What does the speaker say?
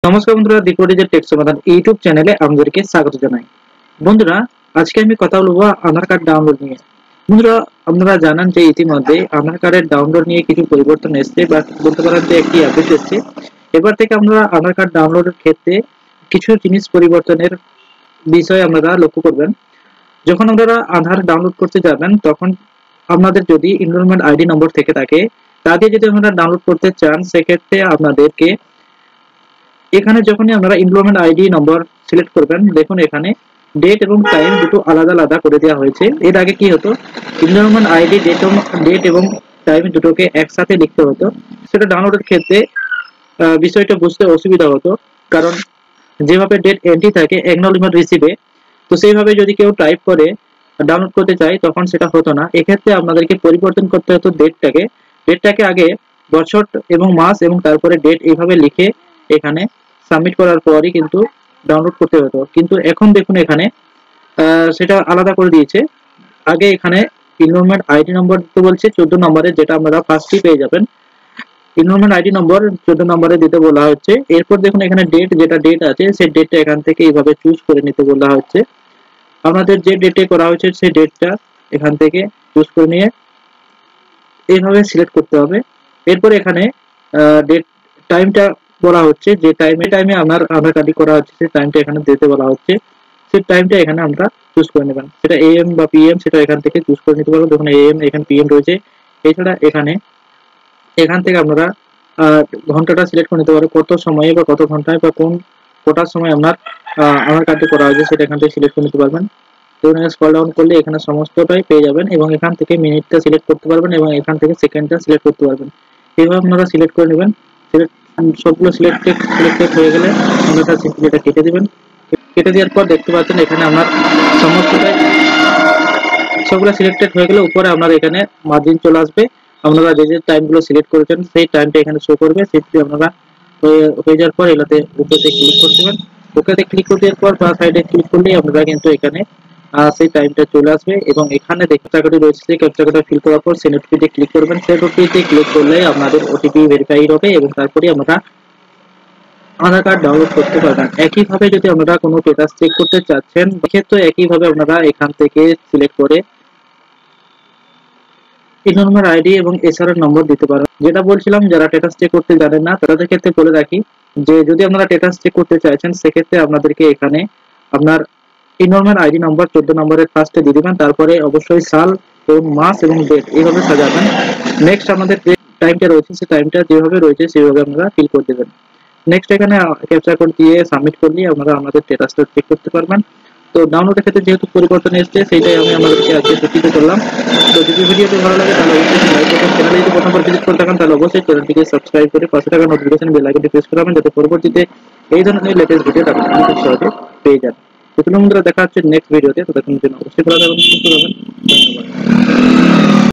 নমস্কার বন্ধুরা, দীপডিজের টেক সমাধান ইউটিউব চ্যানেলে আপনাদেরকে স্বাগত জানাই। বন্ধুরা, আজকে আমি কথা বলবো আধার কার্ড ডাউনলোড নিয়ে। বন্ধুরা, আপনারা জানেন যে ইতিমধ্যে আধার কার্ডের ডাউনলোড নিয়ে কিছু পরিবর্তন এসেছে বা বলতে পারেন যে একটি আপডেট এসেছে। এবার থেকে আপনারা আধার কার্ড ডাউনলোডের ক্ষেত্রে কিছু জিনিস পরিবর্তনের বিষয় আপনারা লক্ষ্য করবেন। যখন আপনারা আধার ডাউনলোড করতে যাবেন তখন আপনাদের যদি এনরোলমেন্ট আইডি নম্বর থেকে থাকে তা দিয়ে যদি আপনারা ডাউনলোড করতে চান, সেক্ষেত্রে আপনাদেরকে এখানে যখনই আপনারা এনরোলমেন্ট আইডি নম্বর সিলেক্ট করবেন, দেখুন এখানে ডেট এবং টাইম দুটো আলাদা আলাদা করে দেওয়া হয়েছে। এর আগে কি হতো, এনরোলমেন্ট আইডি ডেট এবং টাইম দুটোকে একসাথে লিখতে হতো। সেটা ডাউনলোডের ক্ষেত্রে বিষয়টা বুঝতে অসুবিধা হতো, কারণ যেভাবে ডেট এন্ট্রি থাকে অ্যাকনলেজমেন্ট রিসিভে, তো সেইভাবে যদি কেউ টাইপ করে ডাউনলোড করতে চায় তখন সেটা হতো না। এক্ষেত্রে আপনাদেরকে পরিবর্তন করতে হতো ডেটটাকে আগে বছর এবং মাস এবং তারপরে ডেট এইভাবে লিখে এখানে সাবমিট করার পরই কিন্তু ডাউনলোড করতে হতো। কিন্তু এখন দেখুন এখানে সেটা আলাদা করে দিয়েছে। আগে এখানে এনরোলমেন্ট আইডি নম্বর দিতে বলছে 14 নম্বরে, যেটা আপনারা ফার্স্টই পেয়ে যাবেন। এনরোলমেন্ট আইডি নম্বর 14 নম্বরে দিতে বলা হচ্ছে। এরপর দেখুন এখানে যেটা ডেট আছে সেই ডেটটা এখান থেকে এইভাবে চুজ করে নিতে বলা হচ্ছে। আপনাদের যে ডেটে করা হয়েছে সেই ডেটটা এখান থেকে চুজ করে নিয়ে এইভাবে সিলেক্ট করতে হবে। এরপর এখানে ডেট টাইমটা বলা হচ্ছে, যে টাইমে আপনার আধার কার্ডই করা হচ্ছে সেই টাইমটা এখানে দিতে বলা হচ্ছে। সেই টাইমটা এখানে আমরা চুজ করে নেবেন, সেটা এএম বা পিএম সেটা এখান থেকে চুজ করে নিতে পারবেন। দেখুন এএম, এখানে পিএম রয়েছে। এছাড়া এখান থেকে আপনারা ঘন্টাটা সিলেক্ট করে নিতে পারবেন, কত সময়ে বা কত ঘন্টায় বা কটার সময় আপনার আধার কার্ডটি করা হয়েছে সেটা এখান থেকে সিলেক্ট করে নিতে পারবেন। তো এখানে স্ক্রল ডাউন করলে এখানে সমস্তটাই পেয়ে যাবেন এবং এখান থেকে মিনিটটা সিলেক্ট করতে পারবেন এবং এখান থেকে সেকেন্ডটা সিলেক্ট করতে পারবেন। এইভাবে আপনারা সিলেক্ট করে নেবেন। সবগুলো সিলেক্টেড হয়ে গেলে আপনারা সিম্পলি এটা কেটে দিবেন। কেটে দেওয়ার পর দেখতে পাচ্ছেন এখানে আপনার সমস্তটাই সবগুলো সিলেক্টেড হয়ে গেলে উপরে আপনার এখানে মার্জিন চলে আসবে। আপনারা যে টাইমগুলো সিলেক্ট করেছেন সেই টাইমটা এখানে শো করবে। সেটি আপনারা হয়ে যাওয়ার পর এটাতে ওকেতে ক্লিক করে দেবেন। ওকেতে ক্লিক করে দেওয়ার পর বা সাইডে ক্লিক করলেই আপনারা কিন্তু এখানে সেই টাইমটা চলে আসবে এবং এখানে ক্যাপচাটি রয়েছে, সেই ক্যাপচাটা ফিল করার পর সেন্ড ওটিপিতে ক্লিক করবেন। সেন্ড ওটিপিতে ক্লিক করলে আপনাদের ওটিপি ভেরিফাই হবে এবং তারপরে আমরা আধার কার্ড ডাউনলোড করতে পারবেন। একইভাবে যদি আপনারা কোনো স্ট্যাটাস চেক করতে চাচ্ছেন সেক্ষেত্রে একইভাবে আপনারা এখান থেকে সিলেক্ট করে এনরোলমেন্ট আইডি এবং এসআরএর নম্বর দিতে পারেন। যেটা বলছিলাম, যারা স্ট্যাটাস চেক করতে জানেন না তাদের ক্ষেত্রে বলে রাখি যে যদি আপনারা স্ট্যাটাস চেক করতে চাইছেন সেক্ষেত্রে আপনাদেরকে এখানে আপনার এনরোলমেন্ট আইডি নম্বর 14 নম্বরের ফার্স্টে দিয়ে দিবেন, তারপরে অবশ্যই সাল এবং মাস এবং ডেট এইভাবে সাজাবেন। নেক্সট আমাদের যে টাইমটা রয়েছে সেই টাইমটা যেভাবে রয়েছে সেইভাবে আপনারা ফিল করে দেবেন। নেক্সট এখানে ক্যাপচা কোড দিয়ে সাবমিট করলে আপনারা আমাদের স্ট্যাটাসটা চেক করতে পারবেন। তো ডাউনলোডের ক্ষেত্রে যেহেতু পরিবর্তন এসেছে সেইটাই আমি আমাদেরকে আজকে সূচিত করলাম। তো যদি ভিডিওটি ভালো লাগে তাহলে অবশ্যই লাইক করবেন। চ্যানেলে যদি প্রথমবার ভিজিট করে থাকেন তাহলে অবশ্যই চ্যানেলটিকে সাবস্ক্রাইব করে পাশে থাকা নোটিফিকেশন বেল আইকনটি প্রেস করবেন, যাতে পরবর্তীতে এই ধরনের লেটেস্ট ভিডিও আপনারা খুব সহজে পেয়ে যান। তো বন্ধুরা, দেখা হচ্ছে নেক্সট ভিডিওতে। ততক্ষণের জন্য অবশ্যই ভালো থাকবেন, সুস্থ থাকবেন। ধন্যবাদ।